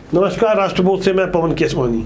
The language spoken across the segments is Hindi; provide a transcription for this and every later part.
नमस्कार, राष्ट्रभोज से मैं पवन केसवानी।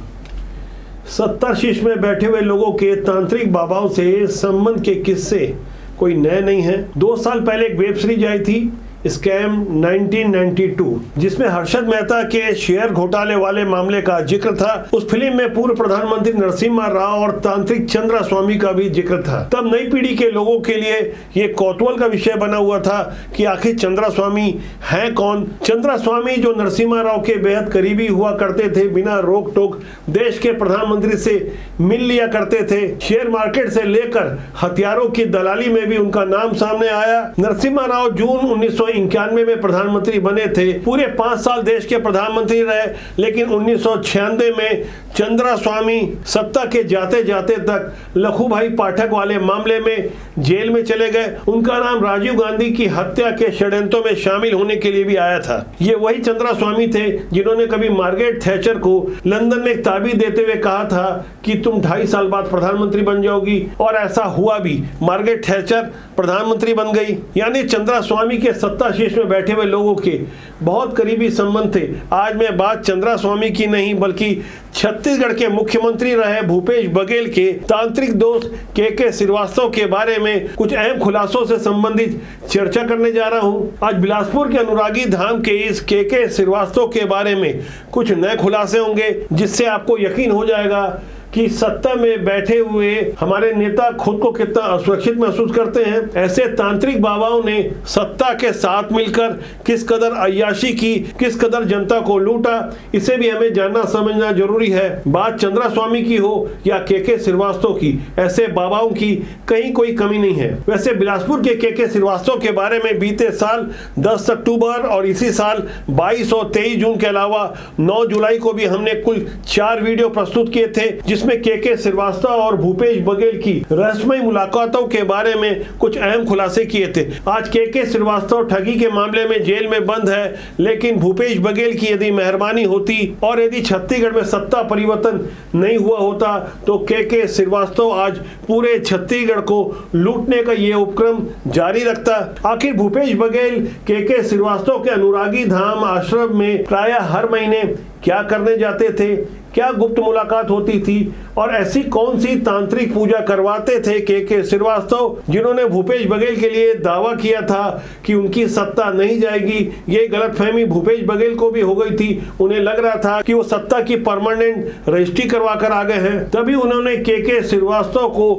सत्ता शीर्ष में बैठे हुए लोगों के तांत्रिक बाबाओं से संबंध के किस्से कोई नए नहीं हैं। 2 साल पहले एक वेब सीरीज आई थी स्कैम 1992, जिसमें हर्षद मेहता के शेयर घोटाले वाले मामले का जिक्र था। उस फिल्म में पूर्व प्रधानमंत्री नरसिम्हा राव और तांत्रिक चंद्रा स्वामी का भी जिक्र था। तब नई पीढ़ी के लोगों के लिए ये कौतूहल का विषय बना हुआ था कि आखिर चंद्रा स्वामी है कौन। चंद्रा स्वामी जो नरसिम्हा राव के बेहद करीबी हुआ करते थे, बिना रोक टोक देश के प्रधानमंत्री से मिल लिया करते थे। शेयर मार्केट से लेकर हथियारों की दलाली में भी उनका नाम सामने आया। नरसिम्हा राव जून 1991 में प्रधानमंत्री बने थे। पूरे 5 साल देश के प्रधानमंत्री रहे, लेकिन 1996 में चंद्रा स्वामी सत्ता के जाते जाते तक लखूभाई पाठक वाले मामले में जेल में चले गए। उनका नाम राजीव गांधी की हत्या के षड्यंत्रों में शामिल होने के लिए भी आया था। ये वही चंद्रा स्वामी थे जिन्होंने कभी मार्गरेट थैचर को लंदन में एक ताबीज देते हुए कहा था कि तुम 2.5 साल बाद प्रधानमंत्री बन जाओगी, और ऐसा हुआ भी। मार्गरेट थैचर प्रधानमंत्री बन गई। यानी चंद्रा स्वामी के सत्ता शीर्ष में बैठे हुए लोगों के बहुत करीबी संबंध थे। आज मैं बात चंद्रा स्वामी की नहीं, बल्कि छत्तीसगढ़ के मुख्यमंत्री रहे भूपेश बघेल के तांत्रिक दोस्त के श्रीवास्तव के बारे में कुछ अहम खुलासों से संबंधित चर्चा करने जा रहा हूं। आज बिलासपुर के अनुरागी धाम के इस के श्रीवास्तव के बारे में कुछ नए खुलासे होंगे, जिससे आपको यकीन हो जाएगा कि सत्ता में बैठे हुए हमारे नेता खुद को कितना असुरक्षित महसूस करते हैं। ऐसे तांत्रिक बाबाओं ने सत्ता के साथ मिलकर किस कदर अय्याशी की, किस कदर जनता को लूटा, इसे भी हमें जानना समझना जरूरी है। बात चंद्रा स्वामी की हो या के श्रीवास्तव की, ऐसे बाबाओं की कहीं कोई कमी नहीं है। वैसे बिलासपुर के श्रीवास्तव के बारे में बीते साल 10 अक्टूबर और इसी साल 22 और 23 जून के अलावा 9 जुलाई को भी हमने कुल 4 वीडियो प्रस्तुत किए थे, जिसमें के श्रीवास्तव और भूपेश बघेल की रहस्यमय मुलाकातों के बारे में कुछ अहम खुलासे किए थे। आज के श्रीवास्तव ठगी के मामले में जेल में बंद है, लेकिन भूपेश बघेल की यदि मेहरबानी होती और यदि छत्तीसगढ़ में सत्ता परिवर्तन नहीं हुआ होता तो के श्रीवास्तव आज पूरे छत्तीसगढ़ को लूटने का ये उपक्रम जारी रखता। आखिर भूपेश बघेल के श्रीवास्तव के अनुरागी धाम आश्रम में प्रायः हर महीने क्या करने जाते थे, क्या गुप्त मुलाकात होती थी, और ऐसी कौन सी तांत्रिक पूजा करवाते थे के श्रीवास्तव, जिन्होंने भूपेश बघेल के लिए दावा किया था कि उनकी सत्ता नहीं जाएगी। ये गलतफहमी भूपेश बघेल को भी हो गई थी। उन्हें लग रहा था कि वो सत्ता की परमानेंट रजिस्ट्री करवा कर आ गए हैं। तभी उन्होंने के श्रीवास्तव को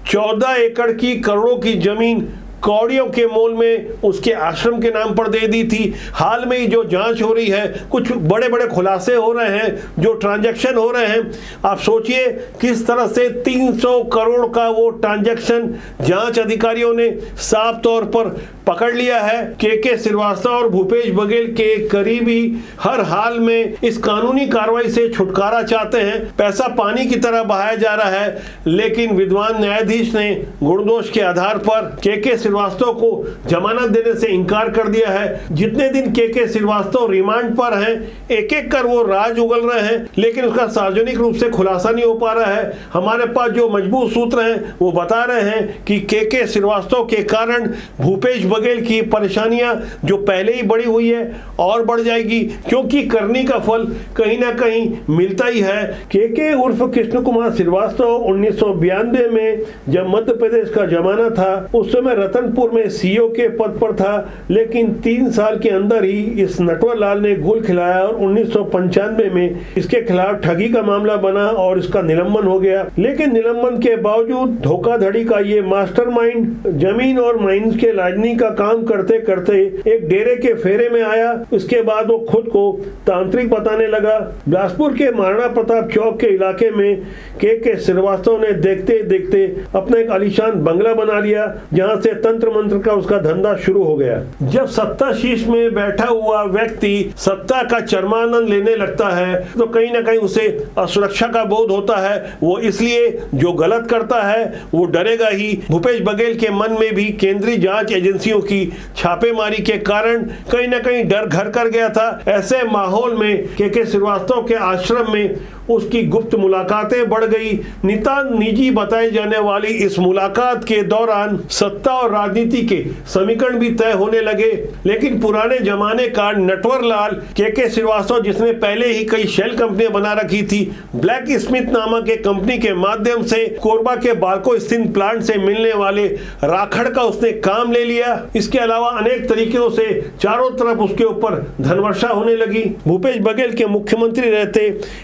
14 एकड़ की करोड़ों की जमीन कौड़ियों के मोल में उसके आश्रम के नाम पर दे दी थी। हाल में ही जो जांच हो रही है, कुछ बड़े बड़े खुलासे हो रहे हैं, जो ट्रांजैक्शन हो रहे हैं, आप सोचिए किस तरह से 300 करोड़ का वो ट्रांजैक्शन जांच अधिकारियों ने साफ तौर पर पकड़ लिया है। के श्रीवास्तव और भूपेश बघेल के करीबी हर हाल में इस कानूनी कार्रवाई से छुटकारा चाहते हैं। पैसा पानी की तरह बहाया जा रहा है, लेकिन विद्वान न्यायाधीश ने गुणदोष के आधार पर के श्रीवास्तव को जमानत देने से इनकार कर दिया है। जितने दिन के श्रीवास्तव रिमांड पर हैं, एक एक कर वो राज उगल रहे हैं, लेकिन उसका सार्वजनिक रूप से खुलासा नहीं हो पा रहा है। हमारे पास जो मजबूत सूत्र हैं वो बता रहे हैं कि के श्रीवास्तव के कारण भूपेश बघेल की परेशानियां जो पहले ही बढ़ी हुई है और बढ़ जाएगी, क्योंकि करनी का फल कहीं ना कहीं मिलता ही है। के उर्फ कृष्ण कुमार श्रीवास्तव 1992 में जब मध्य प्रदेश का जमाना था, उस समय रतनपुर में सीओ के पद पर था, लेकिन 3 साल के अंदर ही इस नटवर लाल ने घूल खिलाया और 1995 में इसके खिलाफ ठगी का मामला बना और इसका निलंबन हो गया। लेकिन निलंबन के बावजूद धोखाधड़ी का ये मास्टरमाइंड जमीन और माइंस के राजनीति का काम करते करते एक डेरे के फेरे में आया। उसके बाद वो खुद को तांत्रिक बताने लगा। बिलासपुर के महाराणा प्रताप चौक के इलाके में के श्रीवास्तव ने देखते देखते अपना एक आलीशान बंगला बना लिया, जहां से तंत्र मंत्र का उसका धंधा शुरू हो गया। जब सत्ता शीर्ष में बैठा हुआ व्यक्ति सत्ता का चरमानंद लेने लगता है तो कहीं ना कहीं उसे असुरक्षा का बोध होता है। वो इसलिए जो गलत करता है वो डरेगा ही। भूपेश बघेल के मन में भी केंद्रीय जांच एजेंसियों की छापेमारी के कारण कहीं ना कहीं डर घर कर गया था। ऐसे माहौल में के श्रीवास्तव के आश्रम में उसकी गुप्त मुलाकातें बढ़ गई। नितांत निजी बताई जाने वाली इस मुलाकात के दौरान सत्ता और राजनीति के समीकरण भी तय होने लगे। लेकिन पुराने जमाने का नटवर लाल के श्रीवास्तव, जिसने पहले ही कई शेल कंपनियां बना रखी थी, ब्लैक स्मिथ नामक एक कंपनी के माध्यम से कोरबा के बाल्को स्थित प्लांट से मिलने वाले राखड़ का उसने काम ले लिया। इसके अलावा अनेक तरीकों से चारों तरफ उसके ऊपर धनवर्षा होने लगी। भूपेश बघेल के मुख्यमंत्री रहते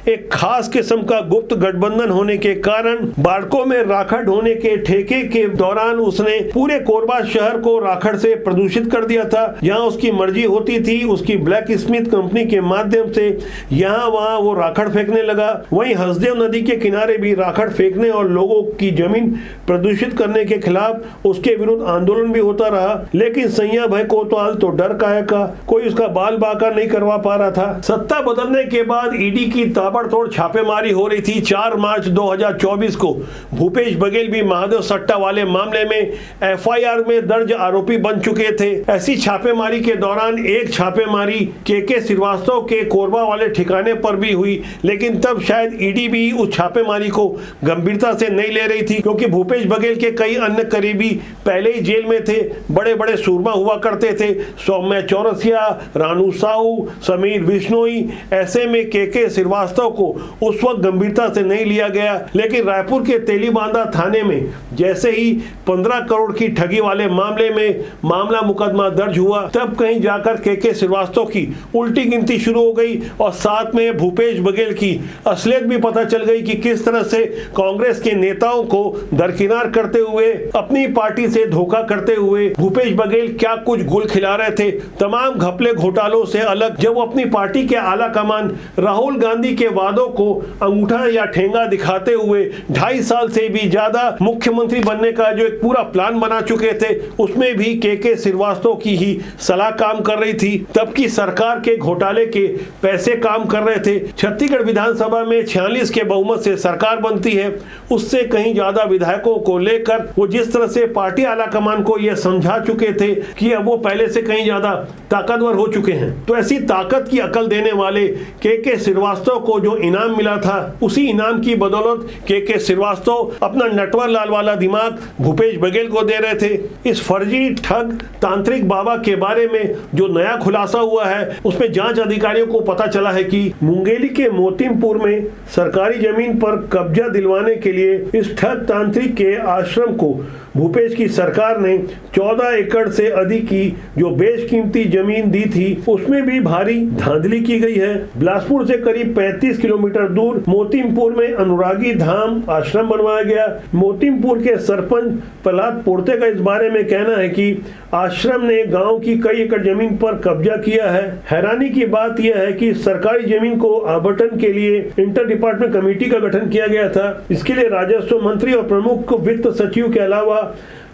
एक खास किस्म का गुप्त गठबंधन होने के कारण बाल्को में राखड़ ढोने के ठेके के दौरान उसने पूरे कोरबा शहर को राखड़ से प्रदूषित कर दिया था। जहां उसकी मर्जी होती थी, उसकी ब्लैक स्मिथ कंपनी के माध्यम से यहाँ वहां वो राखड़ फेंकने लगा। वहीं हसदेव नदी के किनारे भी राखड़ फेंकने और लोगों की जमीन प्रदूषित करने के खिलाफ उसके विरुद्ध आंदोलन भी होता रहा। लेकिन सैया भाई कोतवाल तो डर काहे का, कोई उसका बाल बाका नहीं करवा पा रहा था। सत्ता बदलने के बाद ईडी की ताबड़तोड़ छापेमारी हो रही थी। 4 मार्च 2024 को भूपेश बघेल भी महादेव सट्टा वाले मामले में एफआईआर में दर्ज आरोपी बन चुके थे। ऐसी छापेमारी के दौरान एक छापेमारी के श्रीवास्तव के कोरबा वाले ठिकाने पर भी हुई, लेकिन तब शायद ईडी भी उस छापेमारी को गंभीरता से नहीं ले रही थी, क्योंकि भूपेश बघेल के कई अन्य करीबी पहले ही जेल में थे। बड़े बड़े सूरमा हुआ करते थे, सौम्या चौरसिया, रानू साहू, समीर बिश्नोई। ऐसे में के श्रीवास्तव को उस वक्त गंभीरता से नहीं लिया गया। लेकिन रायपुर के तेलीबांधा थाने में जैसे ही 15 करोड़ की ठगी वाले मामले में मामला मुकदमा दर्ज हुआ, तब कहीं जाकर के श्रीवास्तव की उल्टी गिनती शुरू हो गई और साथ में भूपेश बघेल की असलियत भी पता चल गई कि किस तरह से कांग्रेस के नेताओं को दरकिनार करते हुए, अपनी पार्टी से धोखा करते हुए भूपेश बघेल क्या कुछ गुल खिला रहे थे। तमाम घपले घोटालों से अलग जब वो अपनी पार्टी के आला कमान राहुल गांधी के वादों को अंगूठा या ठेंगा दिखाते हुए 2.5 साल से भी ज्यादा मुख्यमंत्री बनने का जो एक पूरा प्लान बना चुके थे, उसमें भी के श्रीवास्तव की ही सलाह काम कर रही थी। तब की सरकार के घोटाले के पैसे काम कर रहे थे। छत्तीसगढ़ विधानसभा में 46 के बहुमत से सरकार बनती है, उससे कहीं ज्यादा विधायकों को लेकर वो जिस तरह से पार्टी आला कमान को यह समझा चुके थे कि अब वो पहले से कहीं ज्यादा ताकतवर हो चुके हैं। तो ऐसी ताकत की अकल देने वाले के श्रीवास्तव को जो इनाम मिला था, उसी इनाम की बदौलत के श्रीवास्तव अपना नटवर लाल वाला दिमाग भूपेश बघेल को दे रहे थे। इस फर्जी ठग तांत्रिक बाबा के बारे में जो नया खुलासा हुआ है, उसमें जांच अधिकारियों को पता चला है कि मुंगेली के मोतीमपुर में सरकारी जमीन पर कब्जा दिलवाने के लिए इस ठग तांत्रिक के आश्रम को भूपेश की सरकार ने 14 एकड़ से अधिक की जो बेशकीमती जमीन दी थी, उसमें भी भारी धांधली की गई है। बिलासपुर से करीब 35 किलोमीटर दूर मोतीमपुर में अनुरागी धाम आश्रम बनवाया गया। मोतीमपुर के सरपंच प्रहलाद पोर्ते का इस बारे में कहना है कि आश्रम ने गांव की कई एकड़ जमीन पर कब्जा किया है। हैरानी की बात यह है कि सरकारी जमीन को आवंटन के लिए इंटर डिपार्टमेंट कमेटी का गठन किया गया था। इसके लिए राजस्व मंत्री और प्रमुख वित्त सचिव के अलावा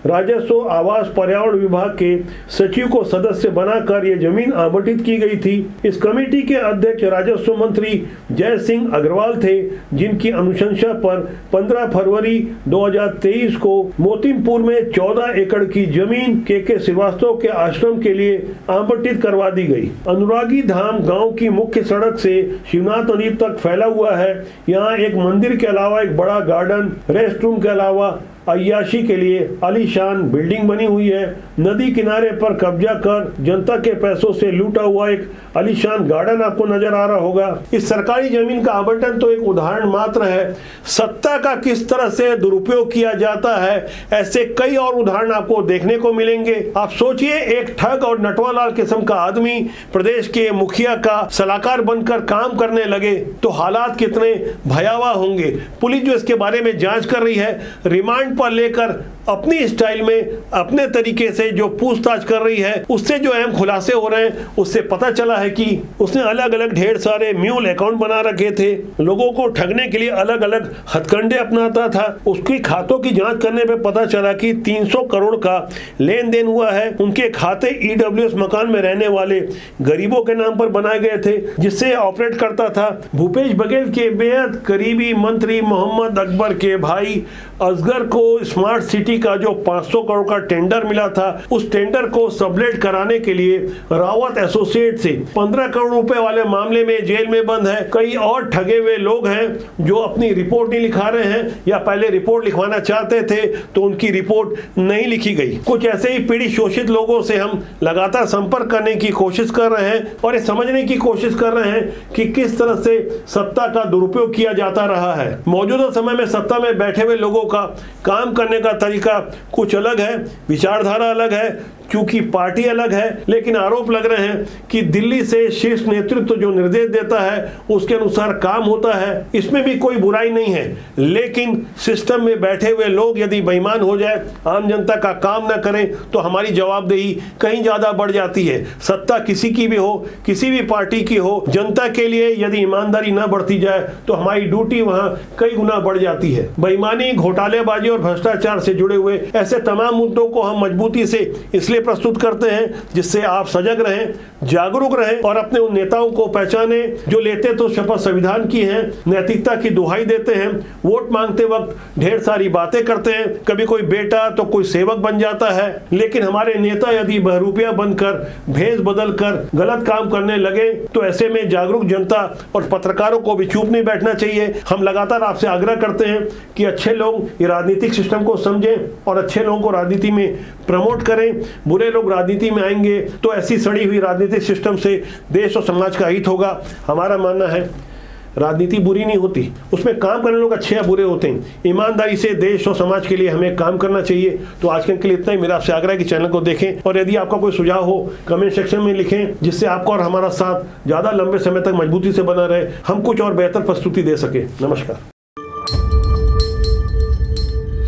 राजस्व, आवास, पर्यावरण विभाग के सचिव को सदस्य बनाकर यह जमीन आवंटित की गई थी। इस कमेटी के अध्यक्ष राजस्व मंत्री जय सिंह अग्रवाल थे, जिनकी अनुशंसा पर 15 फरवरी 2023 को मोतीमपुर में 14 एकड़ की जमीन के श्रीवास्तव के आश्रम के लिए आवंटित करवा दी गई। अनुरागी धाम गांव की मुख्य सड़क से शिवनाथ नदी तक फैला हुआ है। यहाँ एक मंदिर के अलावा एक बड़ा गार्डन, रेस्ट रूम के अलावा अय्याशी के लिए आलीशान बिल्डिंग बनी हुई है। नदी किनारे पर कब्जा कर जनता के पैसों से लूटा हुआ एक आलीशान गार्डन आपको नजर आ रहा होगा। इस सरकारी जमीन का आवंटन तो एक उदाहरण मात्र है। सत्ता का किस तरह से दुरुपयोग किया जाता है, ऐसे कई और उदाहरण आपको देखने को मिलेंगे। आप सोचिए, एक ठग और नटवालाल किस्म का आदमी प्रदेश के मुखिया का सलाहकार बनकर काम करने लगे तो हालात कितने भयावह होंगे। पुलिस जो इसके बारे में जांच कर रही है, रिमांड पर लेकर अपनी स्टाइल में अपने तरीके से जो पूछताछ कर रही है, उससे जो अहम खुलासे हो रहे हैं, उससे पता चला है कि उसने अलग अलग ढेर सारे म्यूल अकाउंट बना रखे थे। लोगों को ठगने के लिए अलग अलग हथकंडे अपनाता था। उसके खातों की जांच करने पे पता चला कि 300 करोड़ का लेन देन हुआ है। उनके खाते ईडब्ल्यूएस मकान में रहने वाले गरीबों के नाम पर बनाए गए थे, जिससे ऑपरेट करता था। भूपेश बघेल के बेहद करीबी मंत्री मोहम्मद अकबर के भाई असगर को स्मार्ट सिटी बिजली का जो 500 करोड़ का टेंडर मिला था, उस टेंडर को सबलेट कराने के लिए रावत एसोसिएट से 15 करोड़ रुपए वाले मामले में जेल में बंद है। कई और ठगे हुए लोग हैं जो अपनी रिपोर्ट नहीं लिखा रहे हैं या पहले रिपोर्ट लिखवाना चाहते थे तो उनकी रिपोर्ट नहीं लिखी गई। कुछ ऐसे ही पीड़ित शोषित लोगों से हम लगातार संपर्क करने की कोशिश कर रहे हैं और ये समझने की कोशिश कर रहे हैं कि किस तरह से सत्ता का दुरुपयोग किया जाता रहा है। मौजूदा समय में सत्ता में बैठे हुए लोगों का काम करने का तरीका कुछ अलग है, विचारधारा अलग है, क्योंकि पार्टी अलग है, लेकिन आरोप लग रहे हैं कि दिल्ली से शीर्ष नेतृत्व जो निर्देश देता है उसके अनुसार काम होता है। इसमें भी कोई बुराई नहीं है, लेकिन सिस्टम में बैठे हुए लोग यदि बेईमान हो जाए, आम जनता का काम न करें, तो हमारी जवाबदेही कहीं ज्यादा बढ़ जाती है। सत्ता किसी की भी हो, किसी भी पार्टी की हो, जनता के लिए यदि ईमानदारी न बढ़ती जाए तो हमारी ड्यूटी वहां कई गुना बढ़ जाती है। बेईमानी, घोटालेबाजी और भ्रष्टाचार से जुड़े हुए ऐसे तमाम मुद्दों को हम मजबूती से इसलिए प्रस्तुत करते हैं जिससे आप सजग रहें, जागरूक रहें और अपने उन नेताओं को पहचाने जो लेते तो शपथ संविधान की है, नैतिकता की दुहाई देते हैं, वोट मांगते वक्त ढेर सारी बातें करते हैं, कभी कोई बेटा तो कोई सेवक बन जाता है। लेकिन हमारे नेता यदि बहरूपिया बनकर, भेष बदल कर गलत काम करने लगे तो ऐसे में जागरूक जनता और पत्रकारों को भी चुप नहीं बैठना चाहिए। हम लगातार आपसे आग्रह करते हैं कि अच्छे लोग ये राजनीतिक सिस्टम को समझें और अच्छे लोगों को राजनीति में प्रमोट करें। बुरे लोग राजनीति में आएंगे तो ऐसी सड़ी हुई राजनीतिक सिस्टम से देश और समाज का हित होगा। हमारा मानना है राजनीति बुरी नहीं होती, उसमें काम करने लोग अच्छे या बुरे होते हैं। ईमानदारी से देश और समाज के लिए हमें काम करना चाहिए। तो आज के लिए इतना ही। मेरा आपसे आग्रह है कि चैनल को देखें और यदि आपका कोई सुझाव हो कमेंट सेक्शन में लिखें, जिससे आपका और हमारा साथ ज़्यादा लंबे समय तक मजबूती से बना रहे, हम कुछ और बेहतर प्रस्तुति दे सके। नमस्कार।